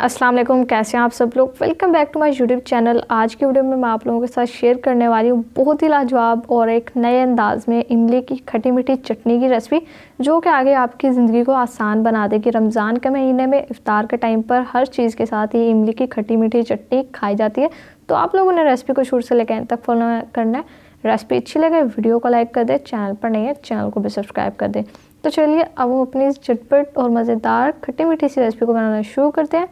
अस्सलाम वालेकुम, कैसे हैं आप सब लोग। Welcome back to my YouTube channel. आज की वीडियो में मैं आप लोगों के साथ शेयर करने वाली हूँ बहुत ही लाजवाब और एक नए अंदाज में इमली की खट्टी मीठी चटनी की रेसिपी, जो कि आगे आपकी ज़िंदगी को आसान बना देगी। रमज़ान के महीने में इफ्तार के टाइम पर हर चीज़ के साथ ही इमली की खट्टी मीठी चटनी खाई जाती है। तो आप लोगों ने रेसिपी को शुरू से लेकर एंड तक फॉलो करना है। रेसिपी अच्छी लगे वीडियो को लाइक कर दे, चैनल पर नहीं है चैनल को भी सब्सक्राइब कर दे। तो चलिए अब हम अपनी झटपट और मज़ेदार खट्टी मीठी सी रेसिपी को बनाना शुरू करते हैं।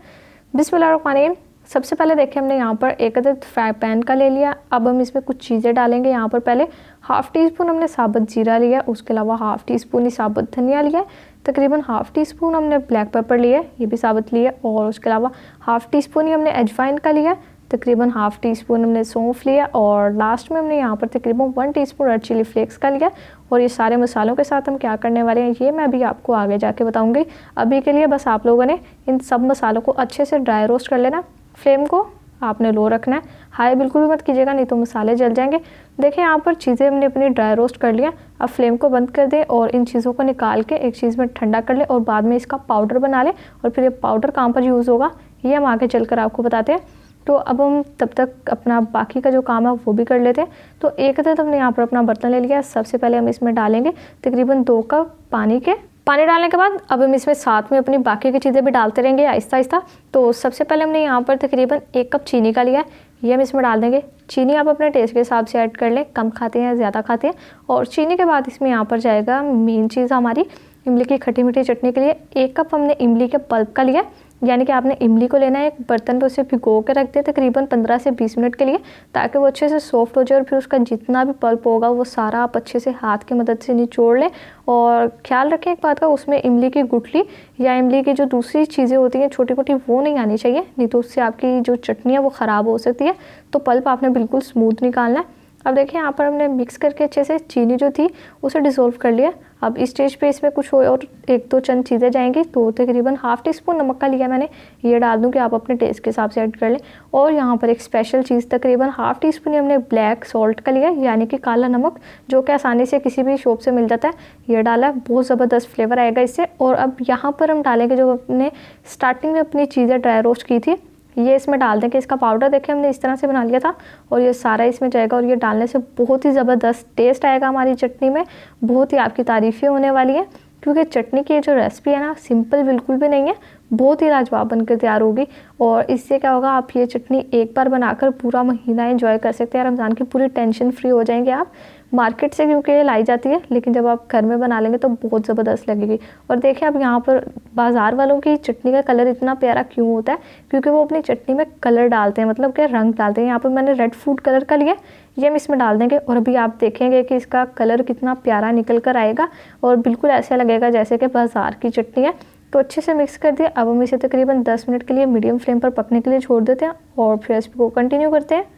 बिस्मिल्लाहिर्रहमानिर्रहीम। सबसे पहले देखिए हमने यहाँ पर एक अदद फ्राई पैन का ले लिया। अब हम इसमें कुछ चीज़ें डालेंगे। यहाँ पर पहले हाफ़ टी स्पून हमने साबुत जीरा लिया, उसके अलावा हाफ़ टी स्पून ही साबुत धनिया लिया, तकरीबन हाफ़ टी स्पून हमने ब्लैक पेपर लिया, ये भी साबुत लिया, और उसके अलावा हाफ़ टी स्पून ही हमने अजवाइन का लिया, तकरीबन हाफ़ टी स्पून हमने सौंफ लिया, और लास्ट में हमने यहाँ पर तकरीबन 1 टीस्पून रेड चिली फ्लेक्स का लिया। और ये सारे मसालों के साथ हम क्या करने वाले हैं ये मैं अभी आपको आगे जाके बताऊंगी। अभी के लिए बस आप लोगों ने इन सब मसालों को अच्छे से ड्राई रोस्ट कर लेना। फ्लेम को आपने लो रखना है, हाई बिल्कुल भी मत कीजिएगा, नहीं तो मसाले जल जाएंगे। देखिए यहाँ पर चीज़ें हमने अपनी ड्राई रोस्ट कर लिया। अब फ्लेम को बंद कर दें और इन चीज़ों को निकाल के एक चीज़ में ठंडा कर ले और बाद में इसका पाउडर बना ले। और फिर ये पाउडर कहाँ पर यूज़ होगा ये हम आगे चलकर आपको बताते हैं। तो अब हम तब तक अपना बाकी का जो काम है वो भी कर लेते हैं। तो एक अदद हमने यहाँ पर अपना बर्तन ले लिया। सबसे पहले हम इसमें डालेंगे तकरीबन 2 कप पानी डालने के बाद अब हम इसमें साथ में अपनी बाकी की चीज़ें भी डालते रहेंगे आहिस्ता आहिस्ता। तो सबसे पहले हमने यहाँ पर तकरीबन 1 कप चीनी का लिया, ये हम इसमें डाल देंगे। चीनी आप अपने टेस्ट के हिसाब से ऐड कर लें, कम खाते हैं या ज़्यादा खाते हैं। और चीनी के बाद इसमें यहाँ पर जाएगा मेन चीज़ हमारी इमली की खट्टी मीठी चटनी के लिए। 1 कप हमने इमली के पल्प का लिया, यानी कि आपने इमली को लेना है, एक बर्तन पे उसे भिगो के रख दें तकरीबन 15 से 20 मिनट के लिए, ताकि वो अच्छे से सॉफ्ट हो जाए। और फिर उसका जितना भी पल्प होगा वो सारा आप अच्छे से हाथ की मदद से निचोड़ लें। और ख्याल रखें एक बात का, उसमें इमली की गुठली या इमली की जो दूसरी चीज़ें होती हैं छोटी मोटी वो नहीं आनी चाहिए, नहीं तो उससे आपकी जो चटनी है वो ख़राब हो सकती है। तो पल्प आपने बिल्कुल स्मूथ निकालना है। अब देखिए यहाँ पर हमने मिक्स करके अच्छे से चीनी जो थी उसे डिसॉल्व कर लिया। अब इस स्टेज पे इसमें कुछ और 1-2 चंद चीज़ें जाएंगी। तो तकरीबन हाफ़ टी स्पून नमक का लिया मैंने, ये डाल दूँ कि आप अपने टेस्ट के हिसाब से ऐड कर लें। और यहाँ पर एक स्पेशल चीज़ तकरीबन हाफ़ टी स्पून हमने ब्लैक सॉल्ट का लिया, यानी कि काला नमक, जो कि आसानी से किसी भी शॉप से मिल जाता है, ये डाला। बहुत ज़बरदस्त फ्लेवर आएगा इससे। और अब यहाँ पर हम डालेंगे जो अपने स्टार्टिंग में अपनी चीज़ें ड्राई रोस्ट की थी, ये इसमें डाल देंगे। इसका पाउडर देखिए हमने इस तरह से बना लिया था और ये सारा इसमें जाएगा। और ये डालने से बहुत ही ज़बरदस्त टेस्ट आएगा हमारी चटनी में, बहुत ही आपकी तारीफ़ें होने वाली है। क्योंकि चटनी की जो रेसिपी है ना, सिंपल बिल्कुल भी नहीं है, बहुत ही लाजवाब बनकर तैयार होगी। और इससे क्या होगा, आप ये चटनी एक बार बनाकर पूरा महीना एंजॉय कर सकते हैं। रमज़ान की पूरी टेंशन फ्री हो जाएंगे आप। मार्केट से क्योंकि ये लाई जाती है, लेकिन जब आप घर में बना लेंगे तो बहुत ज़बरदस्त लगेगी। और देखिए अब यहाँ पर बाज़ार वालों की चटनी का कलर इतना प्यारा क्यों होता है, क्योंकि वो अपनी चटनी में कलर डालते हैं, मतलब कि रंग डालते हैं। यहाँ पर मैंने रेड फूड कलर का लिया, ये हम इसमें डाल देंगे। और अभी आप देखेंगे कि इसका कलर कितना प्यारा निकल कर आएगा और बिल्कुल ऐसा लगेगा जैसे कि बाज़ार की चटनी है। तो अच्छे से मिक्स कर दिया। अब हम इसे तकरीबन 10 मिनट के लिए मीडियम फ्लेम पर पकने के लिए छोड़ देते हैं और फिर रेसिपी को कंटिन्यू करते हैं।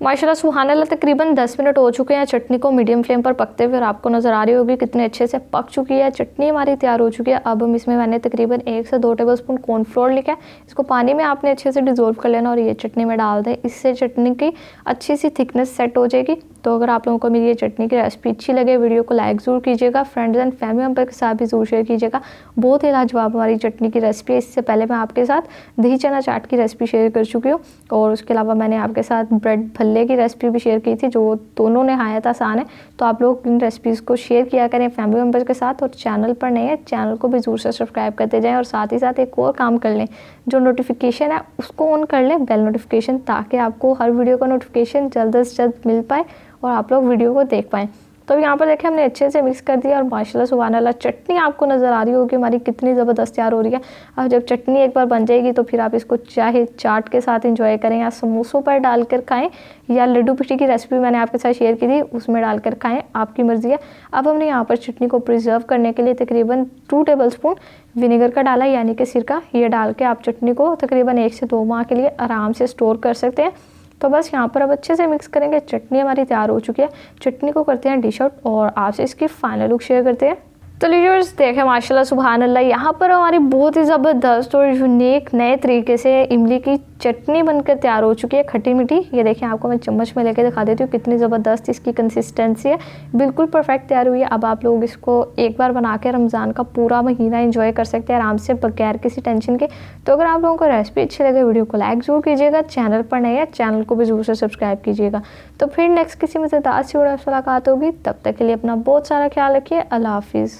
माशाल्लाह सुभान अल्लाह, तकरीबन 10 मिनट हो चुके हैं चटनी को मीडियम फ्लेम पर पकते हुए। आपको नज़र आ रही होगी कितने अच्छे से पक चुकी है चटनी, हमारी तैयार हो चुकी है। अब हम इसमें मैंने तकरीबन 1 से 2 टेबलस्पून कॉर्नफ्लोर लिखा है, इसको पानी में आपने अच्छे से डिज़ोल्व कर लेना और ये चटनी में डाल दें। इससे चटनी की अच्छी सी थिकनेस सेट हो जाएगी। तो अगर आप लोगों को मेरी ये चटनी की रेसिपी अच्छी लगे, वीडियो को लाइक ज़रूर कीजिएगा, फ्रेंड्स एंड फैमिली मेम्बर के साथ भी ज़रूर शेयर कीजिएगा। बहुत ही लाजवाब हमारी चटनी की रेसिपी है। इससे पहले मैं आपके साथ दही चना चाट की रेसिपी शेयर कर चुकी हूँ, और उसके अलावा मैंने आपके साथ ब्रेड भल्ले की रेसिपी भी शेयर की थी, जो दोनों नहायत आसान है। तो आप लोग इन रेसिपीज़ को शेयर किया करें फैमिली मेम्बर्स के साथ। और चैनल पर नहीं है चैनल को भी ज़रूर से सब्सक्राइब करते जाएं। और साथ ही साथ एक और काम कर लें, जो नोटिफिकेशन है उसको ऑन कर लें, बेल नोटिफिकेशन, ताकि आपको हर वीडियो का नोटिफिकेशन जल्द से जल्द मिल पाए और आप लोग वीडियो को देख पाएँ। तो यहाँ पर देखिए हमने अच्छे से मिक्स कर दिया और माशाल्लाह सुभान अल्लाह चटनी आपको नज़र आ रही होगी हमारी कितनी ज़बरदस्त तैयार हो रही है। अब जब चटनी एक बार बन जाएगी तो फिर आप इसको चाहे चाट के साथ एंजॉय करें, या समोसों पर डालकर खाएं, या लड्डू पिठी की रेसिपी मैंने आपके साथ शेयर की थी उसमें डालकर खाएं, आपकी मर्ज़ी है। अब हमने यहाँ पर चटनी को प्रिजर्व करने के लिए तकरीबन 2 टेबलस्पून विनेगर का डाला, यानी कि सिरका। ये डाल के आप चटनी को तकरीबन 1 से 2 माह के लिए आराम से स्टोर कर सकते हैं। तो बस यहाँ पर अब अच्छे से मिक्स करेंगे। चटनी हमारी तैयार हो चुकी है। चटनी को करते हैं डिश आउट और आपसे इसकी फाइनल लुक शेयर करते हैं। तो लीजर्स देखें माशाल्लाह सुभान अल्लाह, यहाँ पर हमारी बहुत ही ज़बरदस्त और यूनिक नए तरीके से इमली की चटनी बनकर तैयार हो चुकी है खट्टी मीठी। ये देखिए आपको मैं चम्मच में लेके दिखा देती हूँ कितनी ज़बरदस्त इसकी कंसिस्टेंसी है, बिल्कुल परफेक्ट तैयार हुई है। अब आप लोग इसको एक बार बना के रमज़ान का पूरा महीना एंजॉय कर सकते हैं आराम से बगैर किसी टेंशन के। तो अगर आप लोगों को रेसिपी अच्छी लगे वीडियो को लाइक ज़रूर कीजिएगा, चैनल पर नए हैं चैनल को भी ज़रूर से सब्सक्राइब कीजिएगा। तो फिर नेक्स्ट किसी मज़ेदार सी वीडियो में मुलाकात होगी, तब तक के लिए अपना बहुत सारा ख्याल रखिए। अल्लाह हाफिज़।